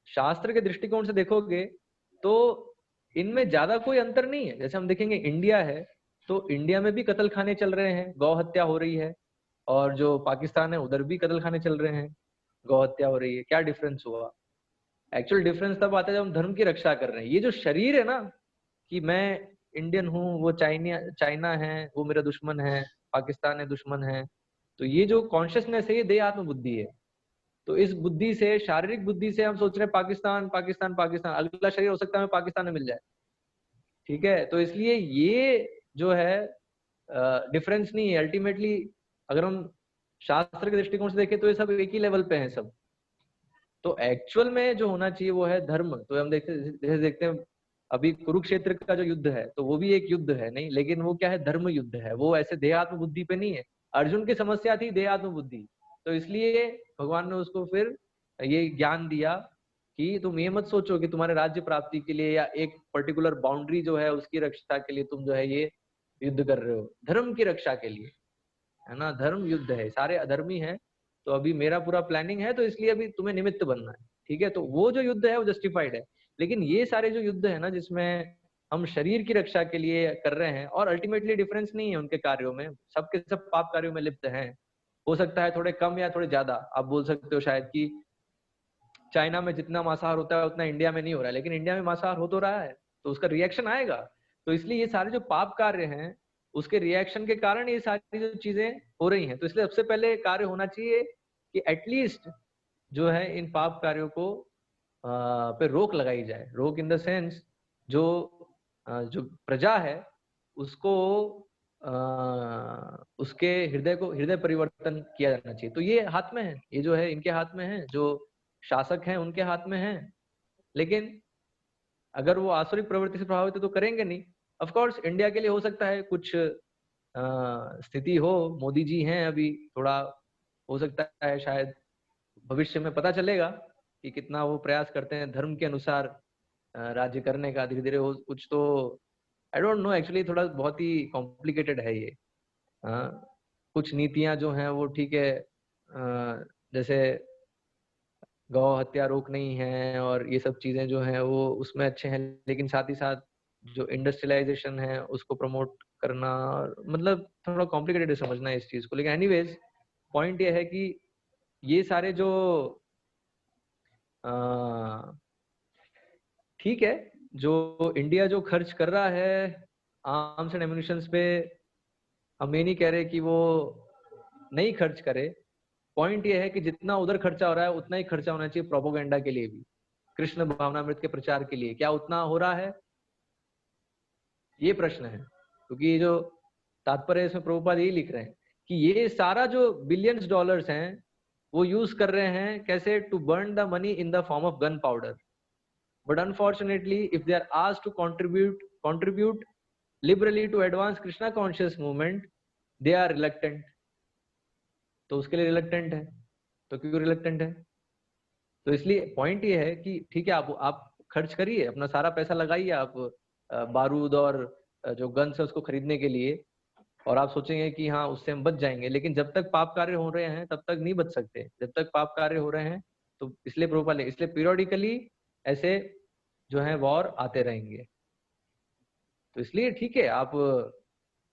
शास्त्र के दृष्टिकोण से देखोगे तो इनमें ज्यादा कोई अंतर नहीं है। जैसे हम देखेंगे इंडिया है तो इंडिया में भी कत्ल खाने चल रहे हैं, गौ हत्या हो रही है, और जो पाकिस्तान है उधर भी कत्ल खाने चल रहे हैं, गौ हत्या हो रही है। क्या डिफरेंस हुआ? एक्चुअल डिफरेंस तब आता है जब हम धर्म की रक्षा कर रहे हैं। ये जो शरीर है ना, कि मैं इंडियन हूँ, वो चाइना है, वो मेरा दुश्मन है, पाकिस्तान है दुश्मन है, तो ये जो कॉन्शियसनेस है ये देह आत्म बुद्धि है। तो इस बुद्धि से, शारीरिक बुद्धि से हम सोच रहे हैं पाकिस्तान पाकिस्तान पाकिस्तान, अगला शरीर हो सकता है हमें पाकिस्तान में मिल जाए, ठीक है। तो इसलिए ये जो है डिफरेंस नहीं है अल्टीमेटली। अगर हम शास्त्र के दृष्टिकोण से देखें तो ये सब एक ही लेवल पे हैं सब। तो एक्चुअल में जो होना चाहिए वो है धर्म। तो हम देखते हैं अभी कुरुक्षेत्र का जो युद्ध है, तो वो भी एक युद्ध है नहीं, लेकिन वो क्या है, धर्म युद्ध है। वो ऐसे देहात्म बुद्धि पे नहीं है। अर्जुन की समस्या थी देहात्म बुद्धि, तो इसलिए भगवान ने उसको फिर ये ज्ञान दिया कि तुम ये मत सोचो कि तुम्हारे राज्य प्राप्ति के लिए या एक पर्टिकुलर बाउंड्री जो है उसकी रक्षा के लिए तुम जो है ये युद्ध कर रहे हो, धर्म की रक्षा के लिए, है ना। धर्म युद्ध है, सारे अधर्मी हैं। तो अभी मेरा पूरा प्लानिंग है, तो इसलिए अभी तुम्हें निमित्त बनना है, ठीक है। तो वो जो युद्ध है वो जस्टिफाइड है। लेकिन ये सारे जो युद्ध है ना, जिसमें हम शरीर की रक्षा के लिए कर रहे हैं, और अल्टीमेटली डिफरेंस नहीं है उनके कार्यों में, सबके सब पाप कार्यों में लिप्त हैं। हो सकता है थोड़े कम या थोड़े ज्यादा, आप बोल सकते हो शायद कि चाइना में जितना मांसाहार होता है उतना इंडिया में नहीं हो रहा है, लेकिन इंडिया में मांसाहार हो तो रहा है, तो उसका रिएक्शन आएगा। तो इसलिए ये सारे जो पाप कार्य हैं उसके रिएक्शन के कारण ये सारी जो चीजें हो रही हैं। तो इसलिए सबसे पहले कार्य होना चाहिए कि एटलीस्ट जो है इन पाप कार्यों को पे रोक लगाई जाए। रोक इन द सेंस जो जो प्रजा है उसको उसके हृदय परिवर्तन किया जाना चाहिए। तो ये हाथ में है, ये जो है इनके हाथ में है, जो शासक हैं उनके हाथ में है। लेकिन अगर वो आसुरिक प्रवृत्ति से प्रभावित है तो करेंगे नहीं। ऑफ कोर्स इंडिया के लिए हो सकता है कुछ स्थिति हो, मोदी जी हैं अभी, थोड़ा हो सकता है शायद भविष्य में पता चलेगा कि कितना वो प्रयास करते हैं धर्म के अनुसार राज्य करने का। धीरे धीरे हो कुछ, तो आई डोंट नो एक्चुअली, थोड़ा बहुत ही कॉम्प्लिकेटेड है ये। कुछ नीतियां जो हैं वो ठीक है, जैसे गौ हत्या रोक नहीं है और ये सब चीजें जो हैं वो उसमें अच्छे हैं, लेकिन साथ ही साथ जो इंडस्ट्रियलाइजेशन है उसको प्रमोट करना, मतलब थोड़ा कॉम्प्लिकेटेड है समझना इस चीज को। लेकिन एनीवेज पॉइंट ये है कि ये सारे जो ठीक है, जो इंडिया जो खर्च कर रहा है आर्म्स एंड एम्युनिशंस पे, हम ये नहीं कह रहे कि वो नहीं खर्च करे। पॉइंट ये है कि जितना उधर खर्चा हो रहा है उतना ही खर्चा होना चाहिए प्रोपोगेंडा के लिए भी, कृष्ण भावनामृत के प्रचार के लिए। क्या उतना हो रहा है, ये प्रश्न है। क्योंकि जो तात्पर्य इसमें प्रभुपाद यही लिख रहे हैं कि ये सारा जो बिलियंस डॉलर्स हैं वो यूज कर रहे हैं कैसे, to burn the money in the form of gun powder. But unfortunately if they are asked to contribute liberally to advance Krishna conscious movement, they are reluctant। तो उसके लिए रिलक्टेंट है। तो क्यों रिलक्टेंट है? तो इसलिए पॉइंट ये है कि ठीक है, आप खर्च करिए, अपना सारा पैसा लगाइए आप बारूद और जो गन्स है उसको खरीदने के लिए, और आप सोचेंगे कि हाँ उससे हम बच जाएंगे। लेकिन जब तक पाप कार्य हो रहे हैं तब तक नहीं बच सकते, जब तक पाप कार्य हो रहे हैं। तो इसलिए प्रोपाल, इसलिए पीरियोडिकली ऐसे जो है वॉर आते रहेंगे। तो इसलिए ठीक है, आप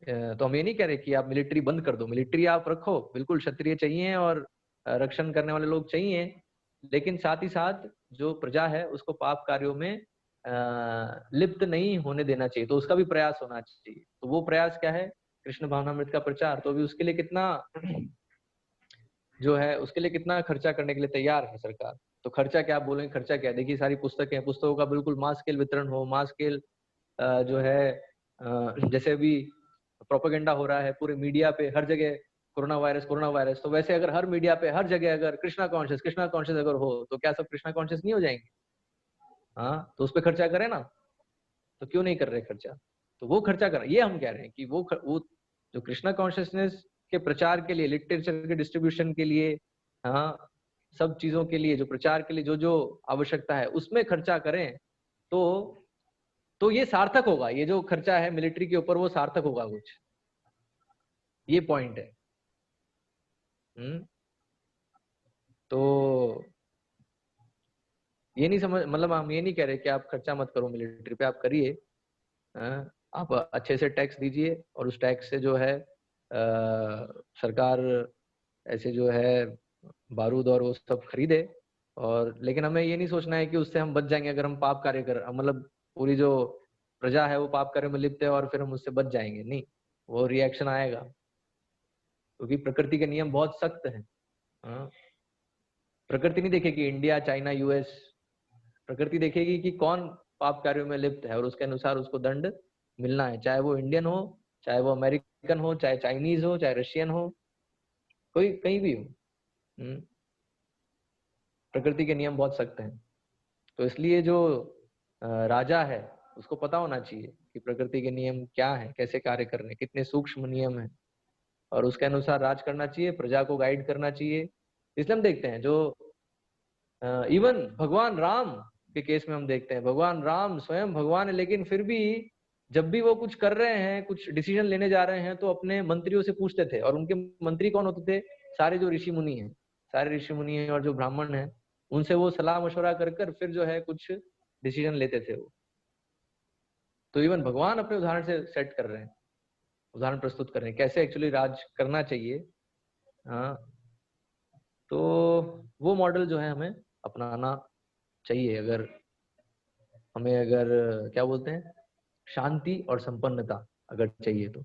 तो हम ये नहीं कह रहे कि आप मिलिट्री बंद कर दो, मिलिट्री आप रखो, बिल्कुल क्षत्रिय चाहिए और रक्षण करने वाले लोग चाहिए, लेकिन साथ ही साथ जो प्रजा है उसको पाप कार्यों में लिप्त नहीं होने देना चाहिए। तो उसका भी प्रयास होना चाहिए। तो वो प्रयास क्या है? कृष्ण भावनामृत का प्रचार। तो अभी उसके लिए कितना जो है, उसके लिए कितना खर्चा करने के लिए तैयार है सरकार। तो खर्चा क्या आप बोलेंगे, खर्चा क्या? देखिए सारी पुस्तकें, पुस्तकों का बिल्कुल मास स्केल वितरण हो, मास स्केल जो है जैसे अभी प्रोपेगेंडा हो रहा है पूरे मीडिया पे, हर जगह कोरोना वायरस, तो वैसे अगर हर मीडिया पे हर जगह अगर कृष्णा कॉन्शियस अगर हो, तो क्या सब कृष्णा कॉन्शियस नहीं हो जाएंगे? हाँ, तो उस पर खर्चा करें ना। तो क्यों नहीं कर रहे खर्चा? तो वो खर्चा कर, ये हम कह रहे हैं कि वो जो कृष्णा कॉन्शियसनेस के प्रचार के लिए, लिटरेचर के डिस्ट्रीब्यूशन के लिए, हाँ सब चीजों के लिए, जो प्रचार के लिए जो जो आवश्यकता है उसमें खर्चा करें, तो ये सार्थक होगा। ये जो खर्चा है मिलिट्री के ऊपर वो सार्थक होगा कुछ, ये पॉइंट है। तो ये नहीं समझ, मतलब हम ये नहीं कह रहे कि आप खर्चा मत करो मिलिट्री पे, आप करिए, आप अच्छे से टैक्स दीजिए और उस टैक्स से जो है सरकार ऐसे जो है बारूद और वो सब खरीदे, और लेकिन हमें ये नहीं सोचना है कि उससे हम बच जाएंगे अगर हम पाप कार्य कर, मतलब पूरी जो प्रजा है वो पाप कार्य में लिप्त है और फिर हम उससे बच जाएंगे, नहीं, वो रिएक्शन आएगा, क्योंकि प्रकृति के नियम बहुत सख्त हैं। हाँ, प्रकृति नहीं देखेगी इंडिया, चाइना, यूएस, प्रकृति देखेगी कि कौन पाप कार्यों में लिप्त है और उसके अनुसार उसको दंड मिलना है, चाहे वो इंडियन हो, चाहे वो अमेरिकन हो, चाहे चाइनीज हो, चाहे रशियन हो, कोई कहीं भी हो। प्रकृति के नियम बहुत सख्त हैं, तो इसलिए जो राजा है उसको पता होना चाहिए कि प्रकृति के नियम क्या है, कैसे कार्य कर रहे हैं, कितने सूक्ष्म नियम हैं, और उसके अनुसार राज करना चाहिए, प्रजा को गाइड करना चाहिए। इसलिए हम देखते हैं जो इवन भगवान राम के केस में हम देखते हैं, भगवान राम स्वयं भगवान है, लेकिन फिर भी जब भी वो कुछ कर रहे हैं, कुछ डिसीजन लेने जा रहे हैं, तो अपने मंत्रियों से पूछते थे, और उनके मंत्री कौन होते थे? सारे जो ऋषि मुनि हैं, सारे ऋषि मुनि हैं और जो ब्राह्मण हैं, उनसे वो सलाह मशवरा कर कर फिर जो है कुछ डिसीजन लेते थे वो। तो इवन भगवान अपने उदाहरण से सेट कर रहे हैं, उदाहरण प्रस्तुत कर रहे हैं कैसे एक्चुअली राज करना चाहिए। हाँ, तो वो मॉडल जो है हमें अपनाना चाहिए, अगर हमें, अगर क्या बोलते हैं, शांति और संपन्नता अगर चाहिए तो।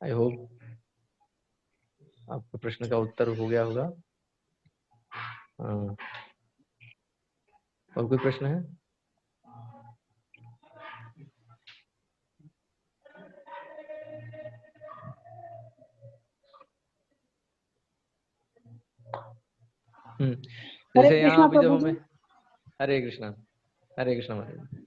आई होप आपके प्रश्न का उत्तर हो गया होगा। हाँ, और कोई प्रश्न है? जैसे यहाँ अभी जब हमें, हरे कृष्णा, हरे कृष्णा महाराज।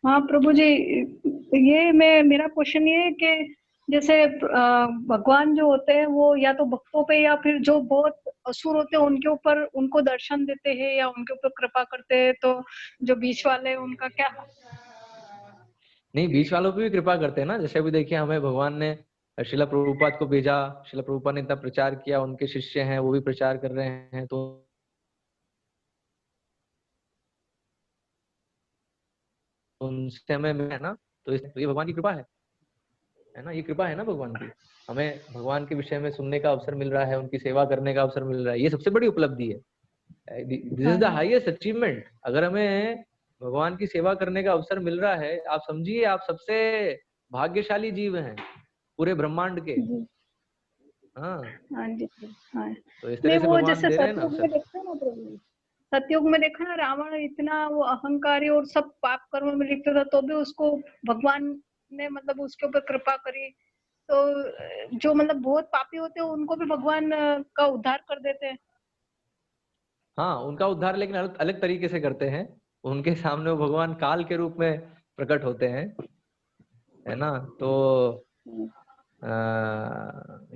हाँ प्रभु जी, ये मेरा क्वेश्चन ये है कि जैसे भगवान जो होते हैं वो या तो भक्तों पे या फिर जो बहुत असुर होते हैं उनके ऊपर, उनको दर्शन देते हैं या उनके ऊपर कृपा करते हैं, तो जो बीच वाले उनका क्या? नहीं, बीच वालों पे भी कृपा करते हैं ना। जैसे अभी देखिए, हमें भगवान ने शिला प्रभुपाद को भेजा, शिला प्रभुपाद ने इतना प्रचार किया, उनके शिष्य हैं वो भी प्रचार कर रहे हैं, तो उनसे हमें है ना, तो ये भगवान की कृपा है ना, ये कृपा है ना भगवान की। हमें भगवान के विषय में सुनने का अवसर मिल रहा है, उनकी सेवा करने का अवसर मिल रहा है, ये सबसे बड़ी उपलब्धि है। This is the highest achievement. अगर हमें भगवान की सेवा करने का अवसर मिल रहा है, आप समझिए आप सबसे भाग्यशाली जीव हैं पूरे ब्रह्मांड के। हाँ जी, हाँ। तो इस तरह से भगवान दे रहे हैं ना सतयुग में देखते हैं ना प्रभु, सतयुग में देखा ना, रावण इतना वो अहंकारी और सब पाप कर्म में लिप्त था, तो भी उसको भगवान ने मतलब उसके ऊपर कृपा करी। तो जो मतलब बहुत पापी होते हैं उनको भी भगवान का उद्धार कर देते हैं। हाँ, उनका उद्धार लेकिन अलग अलग तरीके से करते हैं। उनके सामने वो भगवान काल के रूप में प्रकट होते हैं, है ना। तो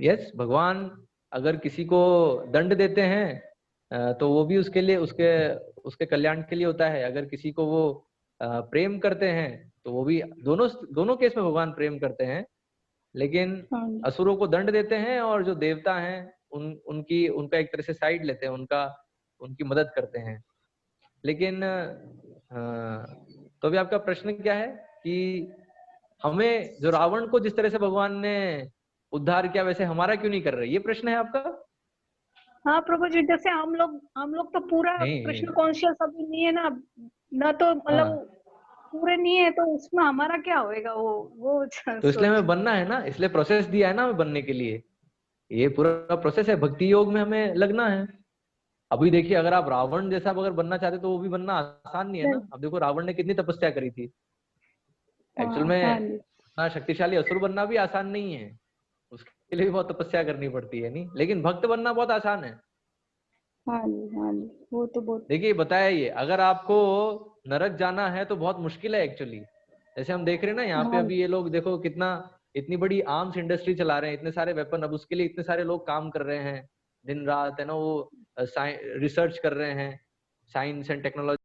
यस, भगवान अगर किसी को दंड देते हैं तो वो भी उसके लिए, उसके कल्याण के लिए होता है। अगर किसी को वो प्रेम करते हैं तो वो भी, दोनों केस में भगवान प्रेम करते हैं। लेकिन असुरों को दंड देते हैं और जो देवता हैं उनका एक तरह से साइड लेते हैं, उनकी मदद करते हैं। लेकिन तो अभी आपका प्रश्न क्या है कि हमें, जो रावण को जिस तरह से भगवान ने उद्धार किया, वैसे हमारा क्यों नहीं कर रहे, ये प्रश्न है आपका? हाँ प्रभु जी, जैसे हम लोग तो पूरा कृष्ण कॉन्शियस अभी नहीं है ना तो मतलब पूरे नहीं है, तो उसमें हमारा क्या होएगा? वो तो इसलिए हमें बनना है ना, इसलिए प्रोसेस दिया है ना हमें बनने के लिए। ये पूरा प्रोसेस है, भक्ति योग में हमें लगना है। अभी देखिए, अगर आप रावण जैसा अगर बनना चाहते तो वो भी बनना आसान नहीं है ना। अब देखो रावण ने कितनी तपस्या करी थी। एक्चुअल में इतना शक्तिशाली असुर बनना भी आसान नहीं है, उसके लिए भी बहुत तपस्या करनी पड़ती है, नहीं। लेकिन भक्त बनना बहुत आसान है। वो तो बहुत, देखिए बताया, ये अगर आपको नरक जाना है तो बहुत मुश्किल है एक्चुअली। जैसे हम देख रहे हैं ना यहाँ पे, अभी ये लोग देखो इतनी बड़ी आर्म्स इंडस्ट्री चला रहे हैं, इतने सारे वेपन, अब उसके लिए इतने सारे लोग काम कर रहे हैं दिन रात, है ना, वो रिसर्च कर रहे हैं, साइंस एंड टेक्नोलॉजी